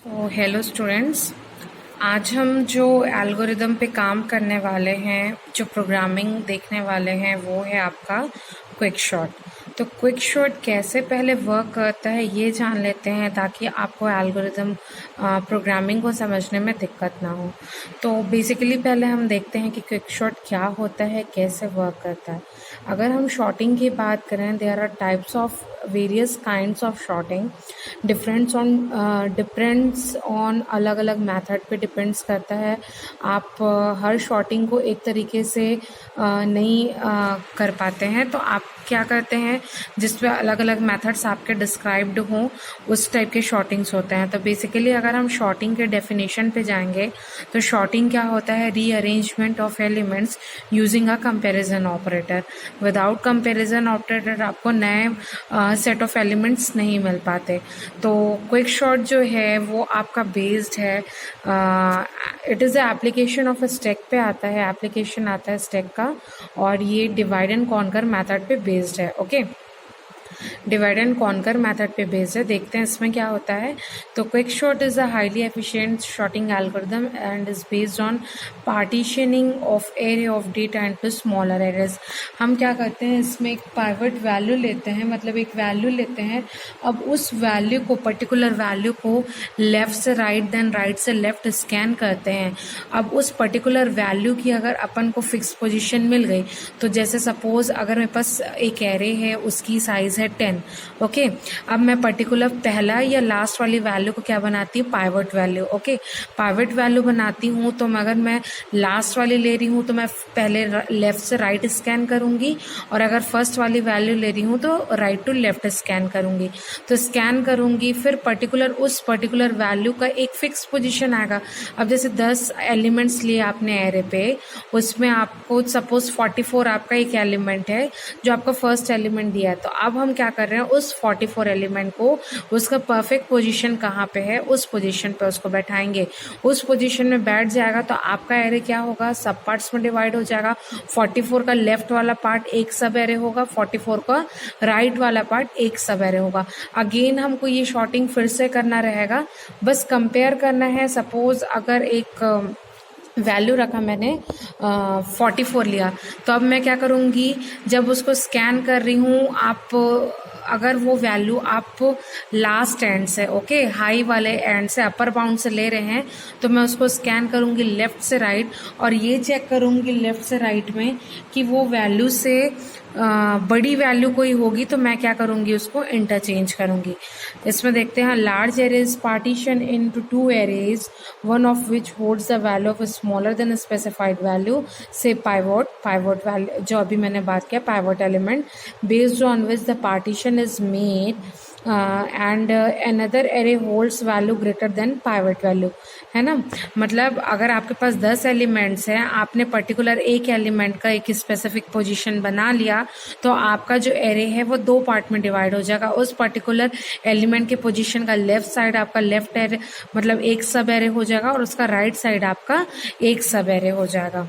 तो hello students, आज हम जो एल्गोरिदम पे काम करने वाले हैं, जो प्रोग्रामिंग देखने वाले हैं, वो है आपका क्विक शॉट। तो क्विक शॉट कैसे पहले वर्क करता है ये जान लेते हैं ताकि आपको एल्गोरिदम प्रोग्रामिंग को समझने में दिक्कत ना हो। तो बेसिकली पहले हम देखते हैं कि क्विक शॉट क्या होता है, कैसे वर्क करता है। अगर हम शॉटिंग की बात करें, there are types of various kinds of sorting, depends on अलग अलग मेथड पे डिपेंड्स करता है। आप हर शॉटिंग को एक तरीके से नहीं कर पाते हैं, तो आप क्या करते हैं जिस पे अलग अलग मेथड्स आपके डिस्क्राइब्ड हों, उस टाइप के शॉटिंग्स होते हैं। तो बेसिकली अगर हम शॉटिंग के डेफिनेशन पे जाएंगे तो शॉटिंग क्या होता है? Rearrangement of elements using a comparison operator. Without comparison operator आपको नए सेट ऑफ एलिमेंट्स नहीं मिल पाते। तो क्विक शॉट जो है वो आपका बेस्ड है, it is a application of stack पे आता है, एप्लीकेशन आता है स्टैक का, और ये डिवाइड एंड कॉन्कर मेथड पे बेस्ड है। Okay, divide and conquer method पे बेस्ड है। देखते हैं इसमें क्या होता है। तो quick sort is a highly efficient sorting algorithm and is based on partitioning of array of data into smaller arrays. हम क्या करते हैं, इसमें एक पाइवट वैल्यू लेते हैं, मतलब एक वैल्यू लेते हैं। अब उस वैल्यू को, पर्टिकुलर वैल्यू को लेफ्ट से राइट देन राइट से लेफ्ट स्कैन करते हैं। अब उस पर्टिकुलर वैल्यू की अगर अपन को फिक्स पोजीशन मिल गई, तो जैसे सपोज अगर मेरे पास एक एरे है, उसकी साइज है 10। ओके, अब मैं पर्टिकुलर पहला या लास्ट वाली वैल्यू को क्या बनाती हूँ? Pivot value. Okay, pivot value बनाती हूँ। तो अगर मैं लास्ट वाली ले रही हूँ तो मैं पहले लेफ्ट से राइट स्कैन करूँगी, और अगर फर्स्ट वाली वैल्यू ले रही हूँ तो राइट टू लेफ्ट स्कैन करूँगी। तो स्कैन करूँगी, फिर उस पर्टिकुलर वैल्यू का एक फिक्स पोजीशन आएगा। अब जैसे 10 एलिमेंट्स लिए आपने एरे पे, उसमें आपको सपोज 44 आपका एक एलिमेंट है जो आपका फर्स्ट एलिमेंट दिया है। तो अब हम क्या कर रहे हैं, उस 44 एलिमेंट को, उसका परफेक्ट पोजीशन कहाँ पे है, उस पोजीशन पे उसको बैठाएंगे। उस पोजीशन में बैठ जाएगा तो आपका एरे क्या होगा? सब पार्ट्स में डिवाइड हो जाएगा। 44 का लेफ्ट वाला पार्ट एक सब एरे होगा, 44 का राइट वाला पार्ट एक सब एरे होगा। अगेन हमको ये शॉर्टिंग फिर से करना रहेगा, बस कंपेयर करना है। सपोज अगर एक वैल्यू रखा मैंने, 44 लिया, तो अब मैं क्या करूँगी, जब उसको स्कैन कर रही हूँ, आप अगर वो वैल्यू आप लास्ट एंड से, ओके, हाई वाले एंड से, अपर बाउंड से ले रहे हैं, तो मैं उसको स्कैन करूँगी लेफ्ट से राइट, और ये चेक करूँगी लेफ्ट से राइट में कि वो वैल्यू से बड़ी वैल्यू कोई होगी तो मैं क्या करूँगी, उसको इंटरचेंज करूँगी। इसमें देखते हैं, large arrays partition into 2 arrays, one of which holds the value of smaller than specified value, से पाइवट वैल्यू जो अभी मैंने बात किया, pivot element, based on which the partition is made, and another array holds value greater than pivot value, है ना। मतलब अगर आपके पास 10 एलिमेंट्स हैं, आपने पर्टिकुलर एक एलिमेंट का एक स्पेसिफिक पोजीशन बना लिया, तो आपका जो एरे है वो 2 पार्ट में डिवाइड हो जाएगा। उस पर्टिकुलर एलिमेंट के पोजीशन का लेफ्ट साइड आपका लेफ्ट एरे, मतलब एक सब एरे हो जाएगा, और उसका राइट साइड आपका एक सब एरे हो जाएगा।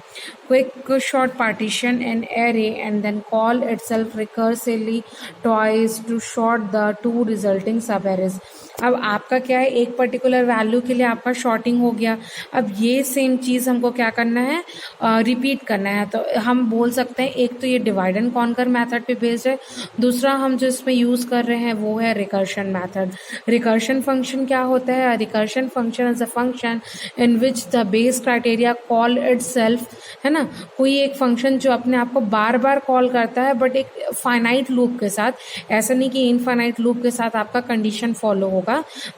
Quick short partition an array and then call itself recursively twice to sort the 2 resulting subarrays. अब आपका क्या है, एक पर्टिकुलर वैल्यू के लिए आपका शॉर्टिंग हो गया। अब ये सेम चीज़ हमको क्या करना है, रिपीट करना है। तो हम बोल सकते हैं, एक तो ये डिवाइड एंड कॉन्कर मेथड पे बेस्ड है, दूसरा हम जो इसमें यूज़ कर रहे हैं वो है रिकर्शन मेथड। रिकर्शन फंक्शन क्या होता है? Recursion function is a function in which the base criteria call itself, है ना। कोई एक फंक्शन जो अपने आप को बार बार कॉल करता है, बट एक फाइनाइट लूप के साथ, ऐसा नहीं कि इनफाइनाइट लूप के साथ आपका कंडीशन फॉलो होगा,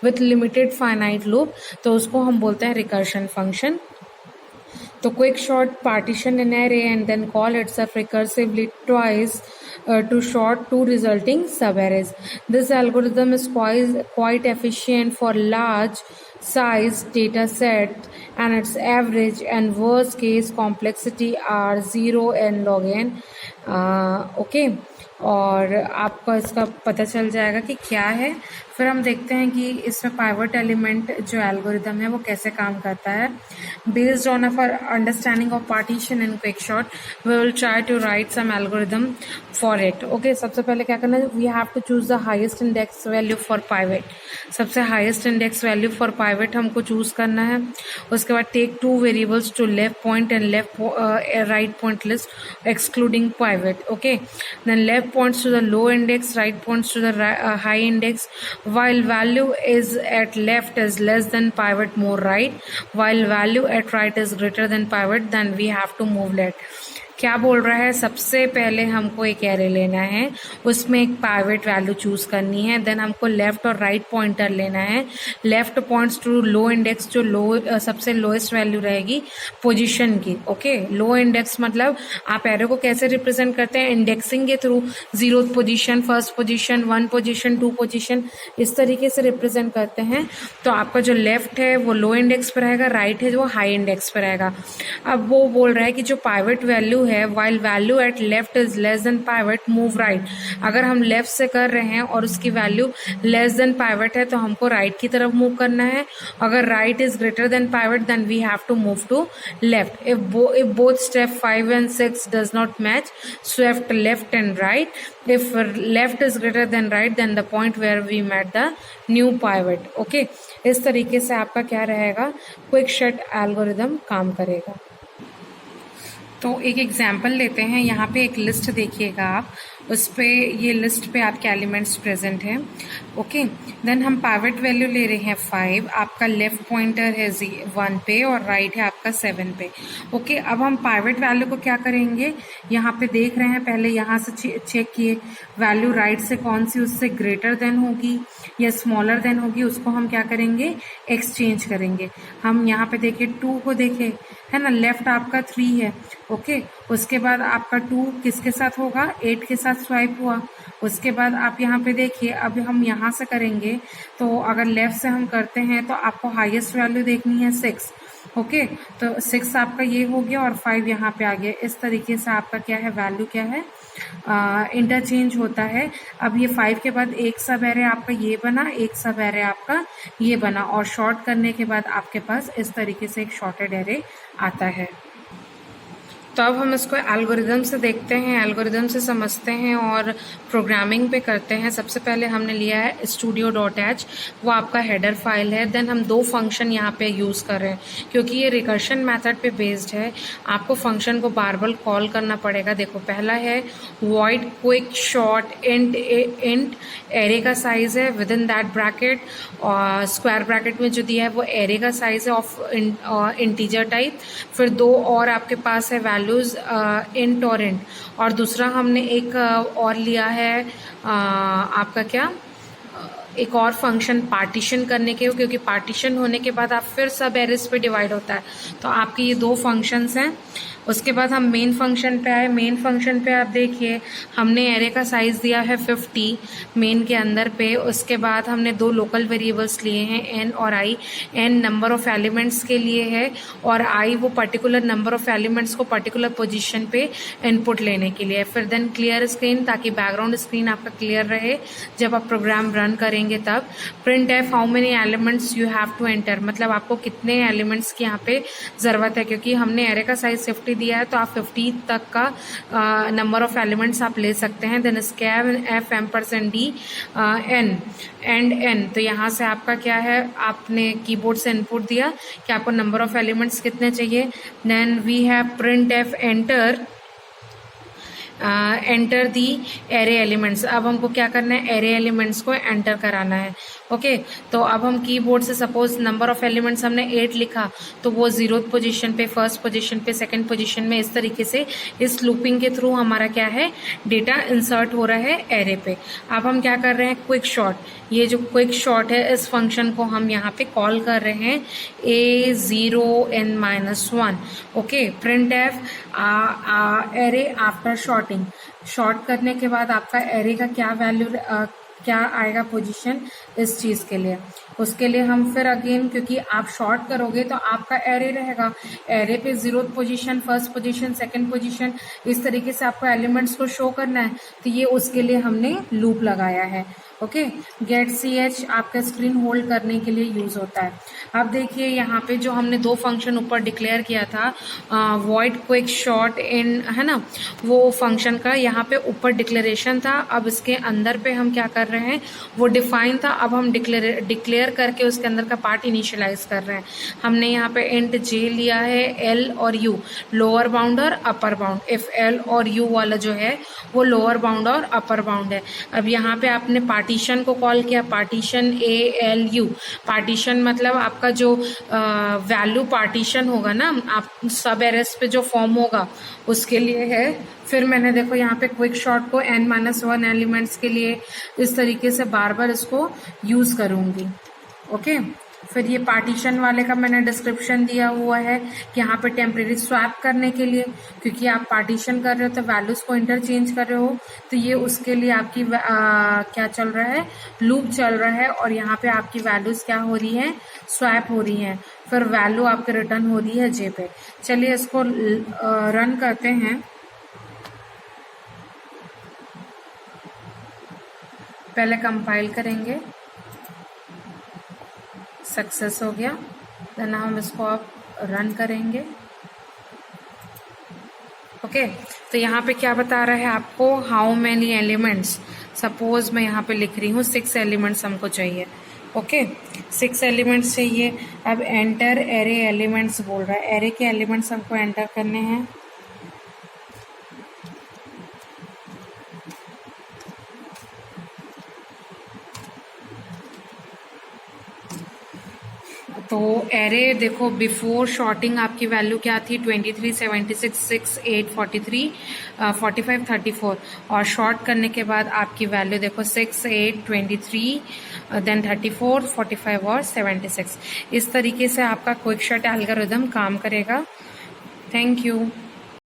विथ लिमिटेड फाइनाइट लूप, तो उसको हम बोलते हैं रिकर्शन फंक्शन। तो quick short partition an array and then call itself recursively twice to sort 2 resulting subarrays. This algorithm is quite efficient for large size data set, and its average and worst case complexity are 0 and log n. Okay, और आपको इसका पता चल जाएगा कि क्या है। फिर हम देखते हैं कि इसमें पाइवट एलिमेंट जो एल्गोरिदम है वो कैसे काम करता है। Based on our understanding of partition in quick sort we will try to write some algorithm for it. Okay, सबसे पहले क्या करना है, we have to choose the highest index value for pivot. सबसे highest index value for pivot हमको choose करना है। उसके बाद take two variables to left point and left right point list excluding pivot. Okay, then left points to the low index, right points to the high index, while value is at left is less than pivot more right, while value at right is greater than pivot, then we have to move left। क्या बोल रहा है, सबसे पहले हमको एक array लेना है, उसमें एक पाइवट वैल्यू चूज करनी है, देन हमको लेफ्ट और राइट पॉइंटर लेना है। Left points to low index, जो लो सबसे लोएस्ट वैल्यू रहेगी पोजीशन की। ओके, लो इंडेक्स मतलब आप एरे को कैसे रिप्रेजेंट करते हैं, इंडेक्सिंग के through, 0th position, 1st position, 1 position, 2 position, इस तरीके से रिप्रेजेंट करते हैं। तो आपका जो लेफ्ट है वो लो इंडेक्स पर रहेगा, राइट है जो हाई इंडेक्स पर रहेगा। अब वो बोल रहा है कि जो पाइवट वैल्यू है, while value at left is less than pivot, move right। अगर हम लेफ्ट से कर रहे हैं और उसकी वैल्यू लेस देन पाइवट है तो हमको राइट की तरफ मूव करना है। अगर right is greater than pivot then we have to move to left. If both step 5 and 6 does not match, swift left and right। if left is greater than right then the point where we met the new pivot। Okay, इस तरीके से आपका क्या रहेगा, quick short algorithm काम करेगा। तो एक एग्जाम्पल लेते हैं, यहाँ पे एक लिस्ट देखिएगा आप, उस पे ये लिस्ट पे आपके एलिमेंट्स प्रेजेंट हैं। ओके, देन हम पाइवट वैल्यू ले रहे हैं 5, आपका लेफ्ट पॉइंटर है 1 पे और राइट है आपका 7 पे। ओके, अब हम पाइवट वैल्यू को क्या करेंगे, यहाँ पे देख रहे हैं, पहले यहाँ से चेक किए वैल्यू राइट से कौन सी उससे ग्रेटर देन होगी या स्मॉलर देन होगी, उसको हम क्या करेंगे, एक्सचेंज करेंगे। हम यहाँ पे देखे 2 को देखे है ना, लेफ्ट आपका 3 है। ओके, उसके बाद आपका 2 किसके साथ होगा, 8 के साथ स्वाइप हुआ। उसके बाद आप यहाँ पे देखिए, अब हम यहाँ से करेंगे तो अगर लेफ्ट से हम करते हैं तो आपको हाईएस्ट वैल्यू देखनी है 6। ओके, तो 6 आपका ये हो गया और 5 यहाँ पे आ गया। इस तरीके से आपका क्या है, वैल्यू क्या है, इंटरचेंज होता है। अब ये 5 के बाद एक सब एरे आपका ये बना, एक सब एरे आपका ये बना, और शॉर्ट करने के बाद आपके पास इस तरीके से एक शॉर्टेड एरे आता है। तो अब हम इसको एल्गोरिदम से देखते हैं, एल्गोरिदम से समझते हैं और प्रोग्रामिंग पे करते हैं। सबसे पहले हमने लिया है studio.h, वो आपका हेडर फाइल है। देन हम 2 फंक्शन यहाँ पे यूज़ कर रहे हैं, क्योंकि ये रिकर्शन मेथड पे बेस्ड है, आपको फंक्शन को बार बार कॉल करना पड़ेगा। देखो, पहला है void quick short int array का साइज है, विद इन दैट ब्रैकेट और स्क्वायर ब्रैकेट में जो दिया है वो एरे का साइज है ऑफ इंटीजर टाइप। फिर 2 और आपके पास है वैल्यूज इंट और इंट, और दूसरा हमने एक और लिया है आपका क्या, एक और फंक्शन पार्टीशन करने के, क्योंकि पार्टीशन होने के बाद आप फिर सब एरेस पे डिवाइड होता है। तो आपके ये 2 फंक्शंस हैं। उसके बाद हम मेन फंक्शन पे आए। मेन फंक्शन पे आप देखिए हमने एरे का साइज दिया है 50 मेन के अंदर पे। उसके बाद हमने 2 लोकल वेरिएबल्स लिए हैं, एन और i. N number of elements के लिए है और आई वो पर्टिकुलर नंबर ऑफ एलिमेंट्स को पर्टिकुलर पोजीशन पे इनपुट लेने के लिए। फिर देन क्लियर स्क्रीन, ताकि बैकग्राउंड स्क्रीन आपका क्लियर रहे जब आप प्रोग्राम रन करेंगे तब। Print f how many elements you have to enter, मतलब आपको कितने एलिमेंट्स की यहाँ पे ज़रूरत है, क्योंकि हमने एरे का साइज 50 दिया है तो आप 50 तक का नंबर ऑफ एलिमेंट्स आप ले सकते हैं। Then scan f %d n and n, तो यहाँ से आपका क्या है, आपने कीबोर्ड से इनपुट दिया कि आपको नंबर ऑफ एलिमेंट्स कितने चाहिए। Then we have print f enter the array elements. अब हमको क्या करना है, एरे एलिमेंट्स को एंटर कराना है। ओके, तो अब हम कीबोर्ड से सपोज नंबर ऑफ एलिमेंट्स हमने 8 लिखा तो वो 0th पोजीशन पे, 1st पोजीशन पे, 2nd पोजीशन में, इस तरीके से इस लूपिंग के थ्रू हमारा क्या है, डेटा इंसर्ट हो रहा है एरे पे। अब हम क्या कर रहे हैं, क्विक शॉर्ट, ये जो क्विक शॉर्ट है इस फंक्शन को हम यहाँ पे कॉल कर रहे हैं a0n-1। Okay, print f array after sorting, sort करने के बाद आपका एरे का क्या वैल्यू क्या आएगा पोजीशन इस चीज़ के लिए। उसके लिए हम फिर अगेन, क्योंकि आप शॉर्ट करोगे तो आपका एरे रहेगा, एरे पे 0th position, first position, second position, इस तरीके से आपको एलिमेंट्स को शो करना है। तो ये उसके लिए हमने लूप लगाया है। ओके, गेट ch आपका स्क्रीन होल्ड करने के लिए यूज होता है। अब देखिए यहाँ पे जो हमने दो फंक्शन ऊपर डिक्लेयर किया था, वॉइड क्विक शॉर्ट इन, है ना, वो फंक्शन का यहाँ पे ऊपर डिक्लेरेशन था। अब इसके अंदर पे हम क्या कर रहे हैं, वो डिफाइन था, अब हम डिक्लेयर करके उसके अंदर का पार्ट इनिशियलाइज कर रहे हैं। हमने यहाँ पे इंट j लिया है, l और u लोअर बाउंड और अपर बाउंड। इफ l और u वाला जो है वो लोअर बाउंड और अपर बाउंड है। अब यहाँ पे आपने पार्टीशन को कॉल किया, पार्टीशन ALU, पार्टीशन मतलब आपका जो वैल्यू पार्टीशन होगा ना, आप सब एरेस पे जो फॉर्म होगा उसके लिए है। फिर मैंने देखो यहाँ पे क्विक शॉर्ट को n-1 एलिमेंट्स के लिए इस तरीके से बार बार इसको यूज करूंगी। ओके, फिर ये पार्टीशन वाले का मैंने डिस्क्रिप्शन दिया हुआ है कि यहाँ पे टेम्परेरी स्वैप करने के लिए, क्योंकि आप पार्टीशन कर रहे हो तो वैल्यूज को इंटरचेंज कर रहे हो, तो ये उसके लिए आपकी क्या चल रहा है, लूप चल रहा है, और यहाँ पे आपकी वैल्यूज क्या हो रही है, स्वैप हो रही है। फिर वैल्यू आपके रिटर्न हो रही है जे पे। चलिए इसको रन करते हैं। पहले कंपाइल करेंगे, सक्सेस हो गया, देन हम इसको अब रन करेंगे। ओके, तो यहाँ पे क्या बता रहा है आपको, हाउ मैनी एलिमेंट्स, सपोज मैं यहाँ पे लिख रही हूँ 6 एलिमेंट्स हमको चाहिए। ओके, 6 एलिमेंट्स चाहिए। अब एंटर एरे एलिमेंट्स बोल रहा है, एरे के एलिमेंट्स हमको एंटर करने हैं। तो एरे देखो, बिफोर शॉर्टिंग आपकी वैल्यू क्या थी, 23, 76, 6, 8, 43, 45, 34, और शॉर्ट करने के बाद आपकी वैल्यू देखो 6, 8, 23, देन 34, 45 और 76। इस तरीके से आपका क्विक शॉर्ट एल्गोरिथम काम करेगा। Thank you.